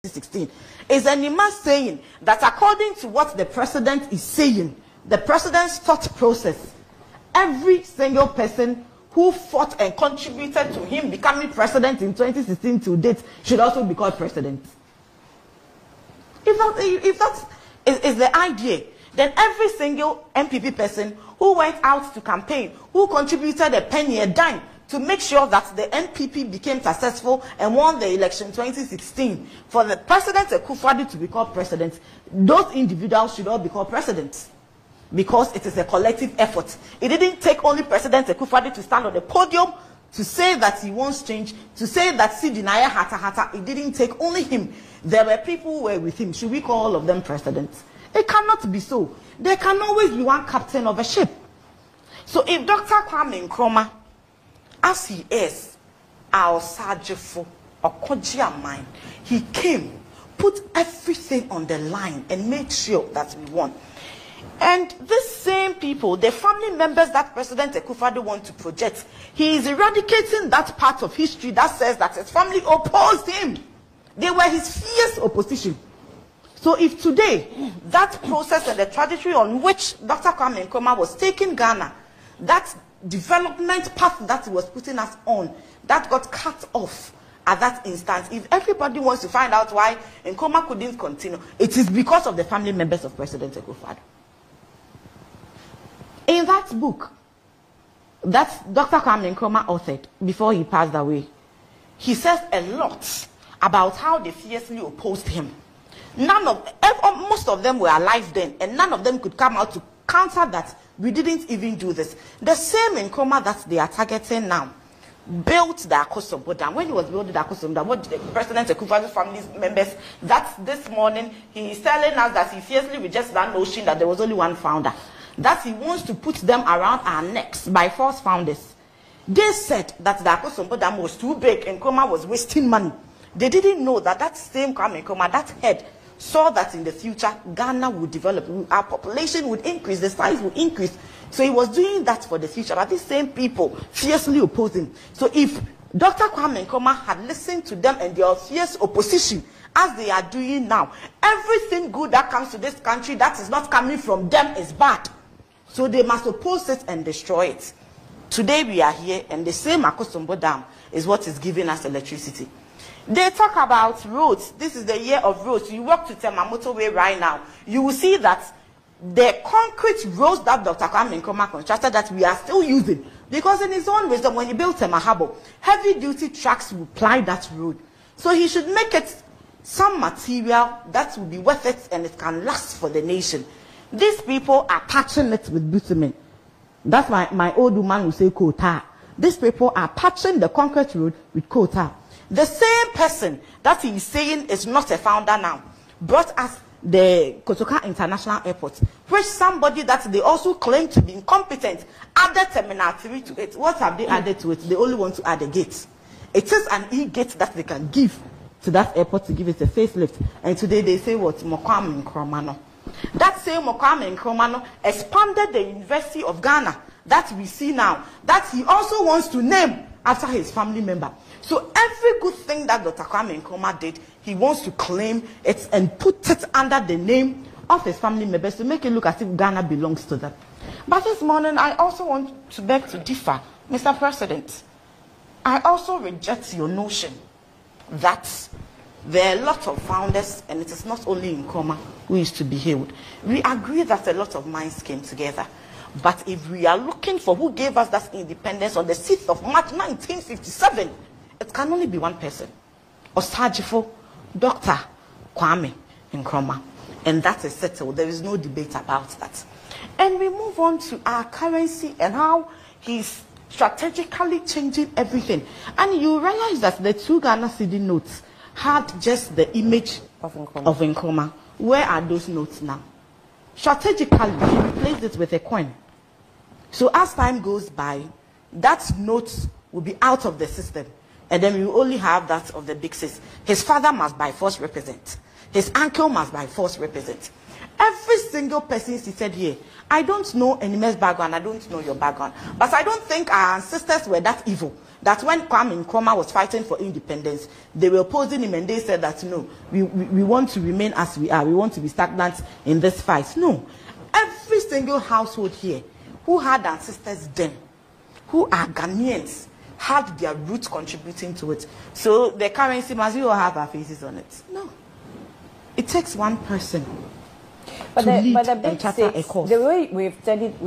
2016 is Nima saying that according to what the president is saying, the president's thought process, every single person who fought and contributed to him becoming president in 2016 to date should also be called president. If that is the idea, then every single MPP person who went out to campaign, who contributed a penny, a dime, to make sure that the NPP became successful and won the election 2016, for the President Akufo-Addo to be called president, those individuals should all be called presidents. Because it is a collective effort. It didn't take only President Akufo-Addo to stand on the podium to say that he wants change, to say that Sidinaya Hata. It didn't take only him. There were people who were with him. Should we call all of them presidents? It cannot be so. There can always be one captain of a ship. So if Dr. Kwame Nkrumah, as he is, our Sajifo, or Kojia mind, he came, put everything on the line and made sure that we won. And these same people, the family members that President Akufo-Addo wants to project, he is eradicating that part of history that says that his family opposed him. They were his fierce opposition. So if today, that process and the trajectory on which Dr. Kwame Nkrumah was taking Ghana, that development path that he was putting us on, that got cut off at that instance, if everybody wants to find out why Nkrumah couldn't continue, it is because of the family members of President Akufo-Addo. In that book that Dr. Kwame Nkrumah authored before he passed away, he says a lot about how they fiercely opposed him. Most of them were alive then, and none of them could come out to counter that we didn't even do this. The same Nkrumah that they are targeting now built the Akosombo Dam. When he was building the Akosombo Dam, what the President Akufo-Addo's family members, that this morning he is telling us that he fiercely rejects that notion that there was only one founder, that he wants to put them around our necks by false founders. They said that the Akosombo Dam was too big and Nkrumah was wasting money. They didn't know that that same Kwame Nkrumah, that head, saw that in the future Ghana would develop, our population would increase, the size would increase. So he was doing that for the future, but these same people fiercely opposed him. So if Dr. Kwame Nkrumah had listened to them and their fierce opposition, as they are doing now, everything good that comes to this country that is not coming from them is bad. So they must oppose it and destroy it. Today we are here, and the same Akosombo Dam is what is giving us electricity. They talk about roads. This is the year of roads. You walk to Temamoto Way right now, you will see that the concrete roads that Dr. Kwame Nkrumah constructed that we are still using, because in his own wisdom, when he built Temahabo, heavy-duty trucks will ply that road. So he should make it some material that will be worth it and it can last for the nation. These people are patching it with bitumen. That's my old woman will say coal tar. These people are patching the concrete road with coal tar. The same person that he is saying is not a founder now brought us the Kotoka International Airport, which somebody that they also claim to be incompetent added Terminal 3 to it. What have they added to it? They only want to add a gate. It is an e-gate that they can give to that airport to give it a facelift. And today they say what? Kwame Nkrumah. That same Kwame Nkrumah expanded the University of Ghana that we see now, that he also wants to name after his family member. So every good thing that Dr. Kwame Nkrumah did, he wants to claim it and put it under the name of his family members to make it look as if Ghana belongs to them. But this morning, I also want to beg to differ. Mr. President, I also reject your notion that there are a lot of founders, and it is not only Nkrumah who is to be hailed. We agree that a lot of minds came together. But if we are looking for who gave us that independence on the 6th of March 1957, it can only be one person. Osajifo, Dr. Kwame Nkrumah. And that is settled. There is no debate about that. And we move on to our currency and how he's strategically changing everything. And you realize that the 2 Ghana cedi notes had just the image of Nkrumah. Where are those notes now? Strategically, he replaced it with a coin. So as time goes by, that note will be out of the system. And then we will only have that of the big sis. His father must by force represent. His uncle must by force represent. Every single person seated here, I don't know Enime's background, I don't know your background. But I don't think our ancestors were that evil. That when Kwame Nkrumah was fighting for independence, they were opposing him and they said that, no, we want to remain as we are. We want to be stagnant in this fight. No. Every single household here who had ancestors then, who are Ghanaians, had their roots contributing to it. So the currency, must we all have our faces on it? No. It takes one person to lead and charter a course. The way we've studied